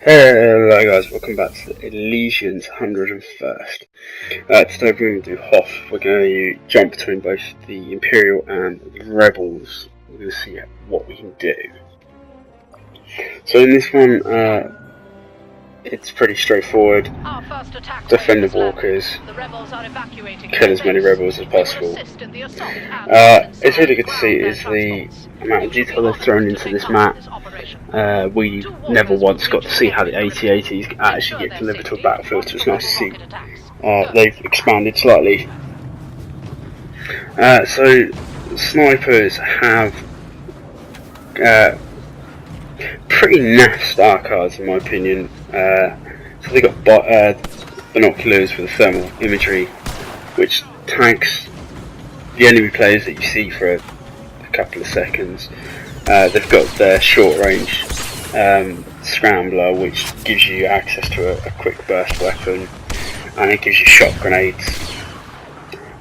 Hello guys, welcome back to the Elysian's 101st. Today we're going to do Hoth. We're going to jump between both the Imperial and the Rebels. We're going to see what we can do. So in this one, it's pretty straightforward. Defend the walkers, kill as many rebels as possible. It's really good to see is the amount of detail they've thrown into this map. We never once got to see how the AT-ATs actually get delivered to a battlefield, so it's nice to see they've expanded slightly. So snipers have pretty naff star cards in my opinion. So they got binoculars with thermal imagery, which tags the enemy players that you see for a couple of seconds. They've got their short range scrambler, which gives you access to a quick burst weapon, and it gives you shot grenades.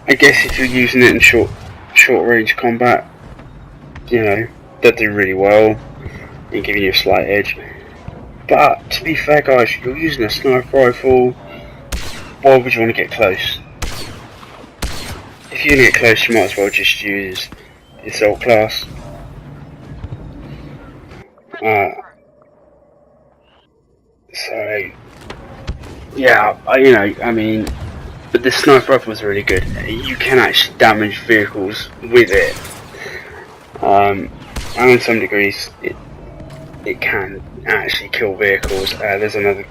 I guess if you're using it in short range combat, you know, they'll do really well in giving you a slight edge. But to be fair guys, you're using a sniper rifle, why would you want to get close? If you're going to get close, you might as well just use the assault class. So yeah, I mean, but the sniper rifle is really good. You can actually damage vehicles with it, and in some degrees it can actually kill vehicles. There's another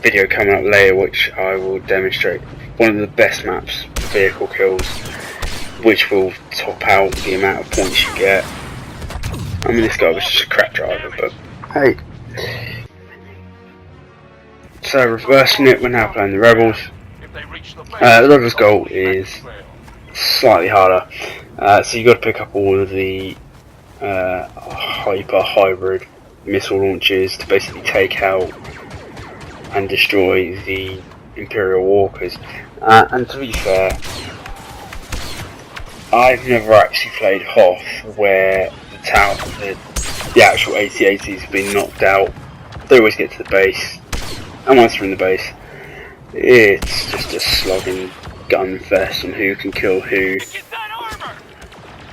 video coming up later which I will demonstrate one of the best maps for vehicle kills, which will top out the amount of points you get. I mean, this guy was just a crap driver, but hey. So reversing it, we're now playing the Rebels. The Rebels' goal is slightly harder. So you've got to pick up all of the hybrid missile launchers to basically take out and destroy the Imperial walkers. And to be fair, I've never actually played Hoth where the actual AT-ATs have been knocked out. They always get to the base, and once they're in the base, it's just a slogging gun fest on who can kill who.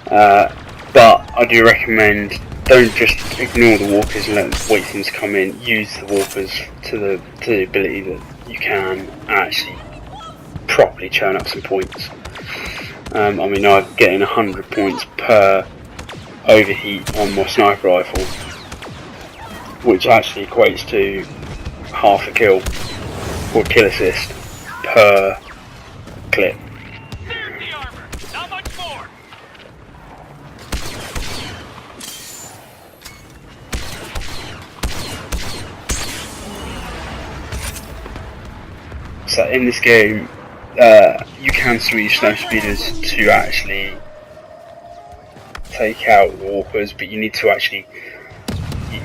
But I do recommend, don't just ignore the walkers and wait for them to come in. Use the walkers to the ability that you can actually properly churn up some points. I mean, I'm getting 100 points per overheat on my sniper rifle, which actually equates to half a kill or kill assist per clip. So in this game, you can switch snow speeders to actually take out walkers, but you need to actually,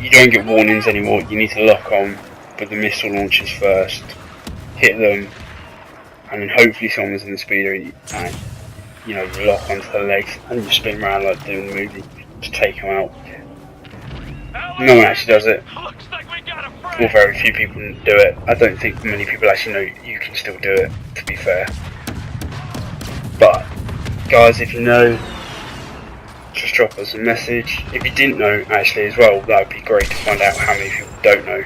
you don't get warnings anymore. You need to lock on with the missile launchers first, hit them, and then hopefully someone's in the speeder and you know, you lock onto the legs and you spin around like doing the movie to take them out. No one actually does it, or very few people do it. I don't think many people actually know you can still do it, to be fair. But guys, if you know, just drop us a message. If you didn't know actually as well, that would be great to find out how many people don't know.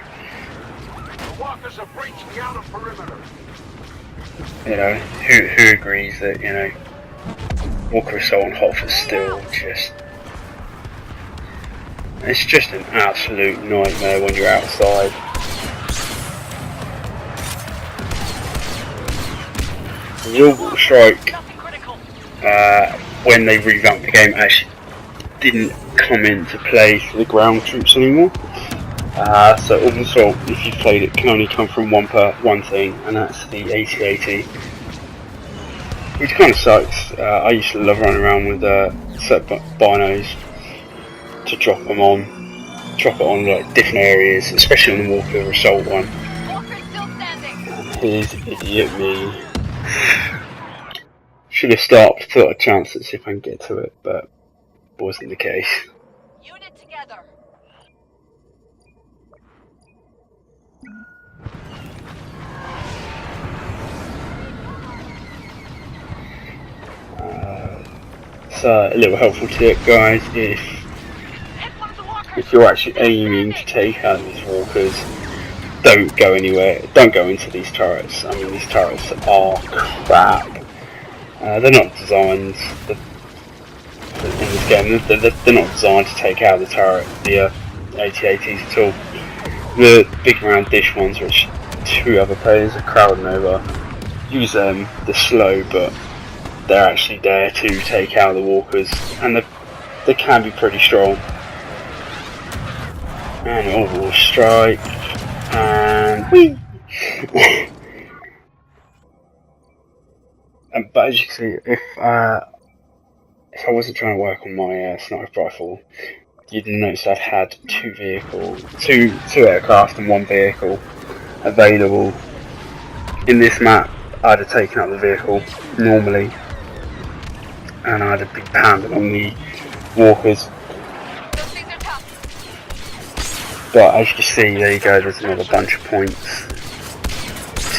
You know, who agrees that, you know, Walker Assault on Hoth is still just, it's just an absolute nightmare when you're outside. The orbital strike, when they revamped the game, actually didn't come into play for the ground troops anymore. So orbital assault, if you've played it, can only come from one thing, and that's the AT-AT, which kind of sucks. I used to love running around with set binos to drop it on like different areas, especially on the Walker Assault one. And here's idiot me. Should have stopped, thought a chance to see if I can get to it, but wasn't the case. Unit together. So a little helpful tip, guys, if you're actually aiming to take out these walkers, don't go anywhere, don't go into these turrets. I mean, these turrets are crap. They're not designed in this game, they're not designed to take out the turret, the AT-ATs at all. The big round dish ones, which 2 other players are crowding over, use them, they're slow, but they're actually there to take out the walkers, and they can be pretty strong. And overall strike, and whee! But as you can see, if I wasn't trying to work on my sniper rifle, you'd notice I'd had 2 aircraft and 1 vehicle available. In this map, I'd have taken out the vehicle normally, and I'd have been pounding on the walkers. But as you can see, there you go, there's another bunch of points.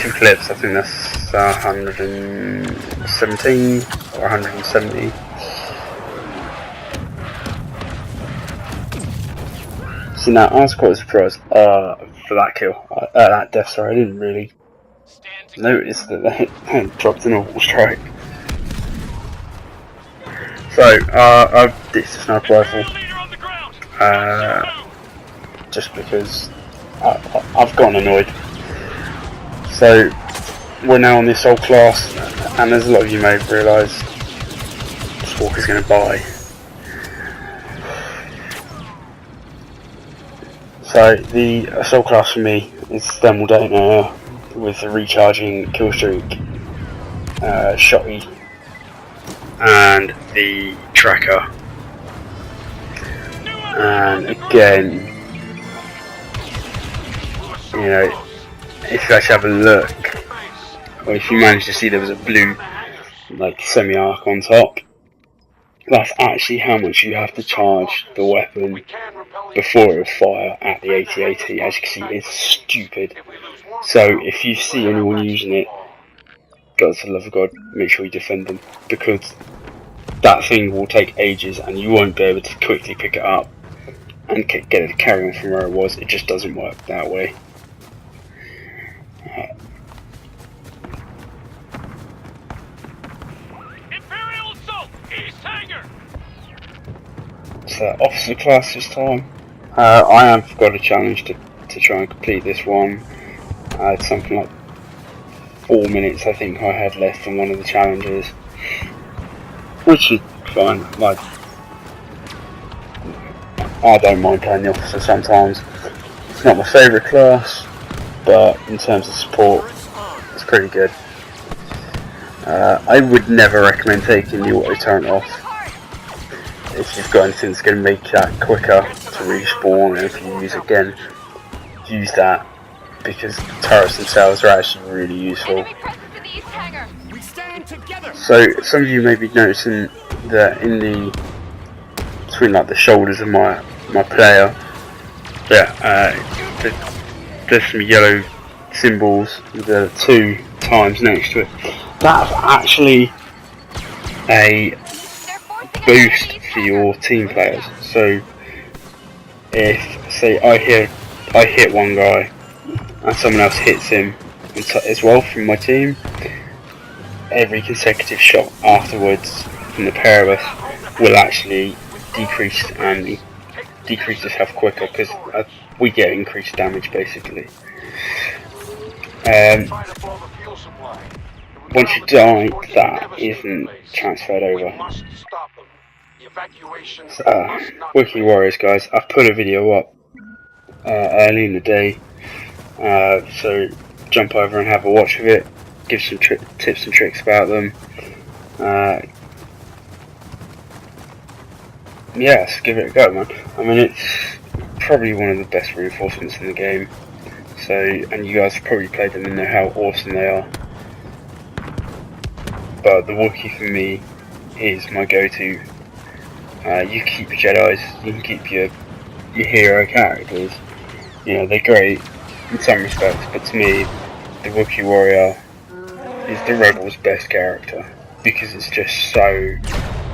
2 clips, I think that's 117 or 170. So now, I was quite surprised for that kill, that death, sorry, I didn't really notice that they dropped an awful strike. So, I've ditched the sniper rifle, just because I've gotten annoyed. So, we're now on the assault class, and as a lot of you may have realised, this walker's going to buy. So, the assault class for me is thermal detonator with the recharging kill streak, shotty, and the tracker. And again, you know, if you actually have a look, or if you manage to see there was a blue like semi-arc on top, that's actually how much you have to charge the weapon before it will fire at the AT-AT. As you can see, it's stupid. So if you see anyone using it, God, for the love of God, make sure you defend them, because that thing will take ages and you won't be able to quickly pick it up and get it to carry on from where it was. It just doesn't work that way. Imperial Assault, East Hangar. So officer class this time. I have got a challenge to try and complete this one. I had something like 4 minutes I think I had left on one of the challenges, which is fine. Like, I don't mind playing the officer sometimes. It's not my favourite class, but in terms of support, it's pretty good. I would never recommend taking the auto turret off if you've got anything that's going to make that quicker to respawn, and if you use it again, use that, because the turrets themselves are actually really useful. So some of you may be noticing that in between like the shoulders of my player, there's some yellow symbols with 2 times next to it. That's actually a boost for your team players. So if, say, I hit one guy and someone else hits him as well from my team, every consecutive shot afterwards from the pair of us will actually decrease his health quicker, because we get increased damage basically. Once you die, that isn't transferred over. So, Wiki Warriors guys, I've put a video up early in the day, so jump over and have a watch of it, give some tips and tricks about them. Yes, give it a go, man. I mean, it's probably one of the best reinforcements in the game. So, and you guys have probably played them and know how awesome they are. But the Wookiee for me is my go-to. You keep your Jedis, you can keep your hero characters. You know, they're great, in some respects, but to me, the Wookiee Warrior is the Rebel's best character because it's just so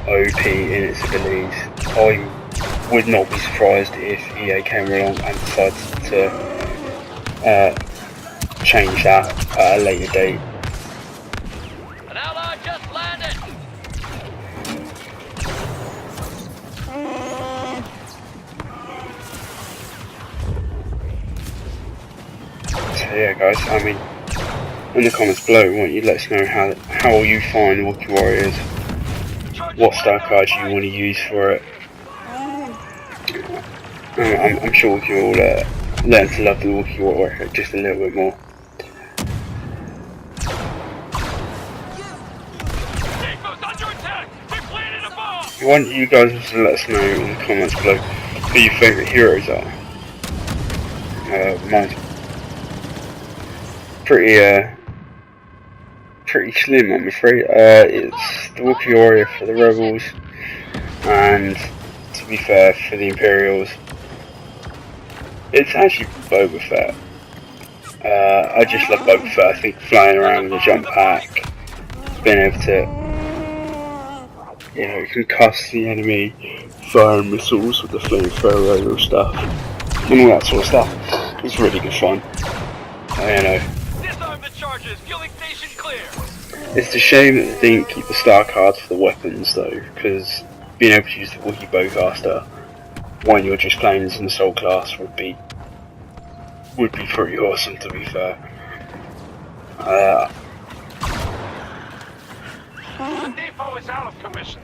OP in its abilities. I would not be surprised if EA came along and decided to change that at a later date. An ally just landed. So yeah guys, I mean, in the comments below, why don't you let us know how you find Wookiee Warriors, what star cards you want to use for it. I'm sure we can all learn to love the Wookiee Warrior just a little bit more. Why don't you guys also let us know in the comments below who your favourite heroes are. Mine's pretty slim, I'm afraid. It's the Wookiee Warrior for the Rebels, and to be fair, for the Imperials, it's actually Boba Fett. I just love Boba Fett. I think flying around with a jump pack, being able to, you know, concuss the enemy, firing missiles with the flamethrower stuff, and all that sort of stuff. It's really good fun. You know. Disarm the charges. Fueling station clear. It's a shame that they didn't keep the star cards for the weapons though, because being able to use the Wookiee Bowcaster when you're just playing as an assault class would be pretty awesome, to be fair. The depot is out of commission.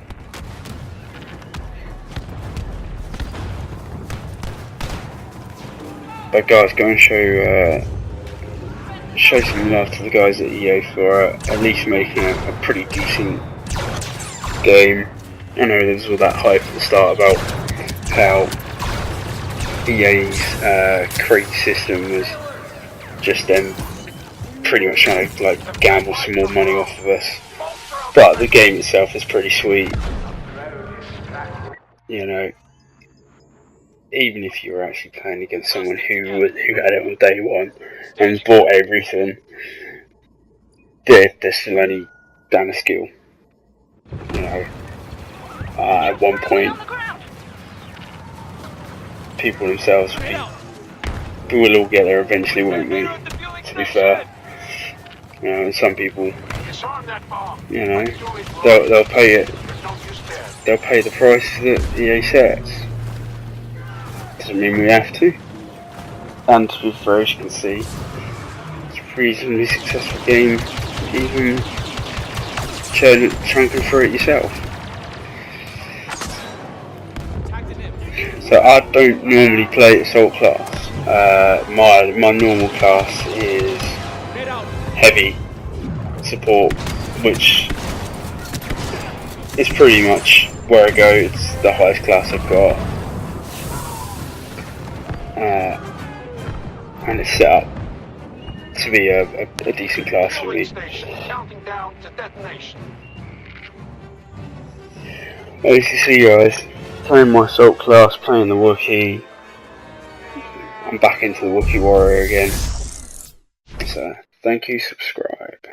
But guys, go and show some love to the guys at EA for at least making a pretty decent game. I know there was all that hype at the start about how EA's crate system was just them pretty much trying to like gamble some more money off of us. But the game itself is pretty sweet. You know, even if you were actually playing against someone who had it on day one and bought everything, they're still only down a skill. You know, at one point, people themselves will all get there eventually, won't they? To be fair, you know, and some people, you know, they'll pay it. They'll pay the price that EA sets. Doesn't mean we have to. And to be fair, as you can see, it's a reasonably successful game, even chunking through it yourself. So I don't normally play assault class. My normal class is heavy support, which is pretty much where I go. It's the highest class I've got, and it's set up to be a decent class for me. As you see guys, playing my assault class, playing the Wookiee, I'm back into the Wookiee Warrior again. So, thank you, subscribe.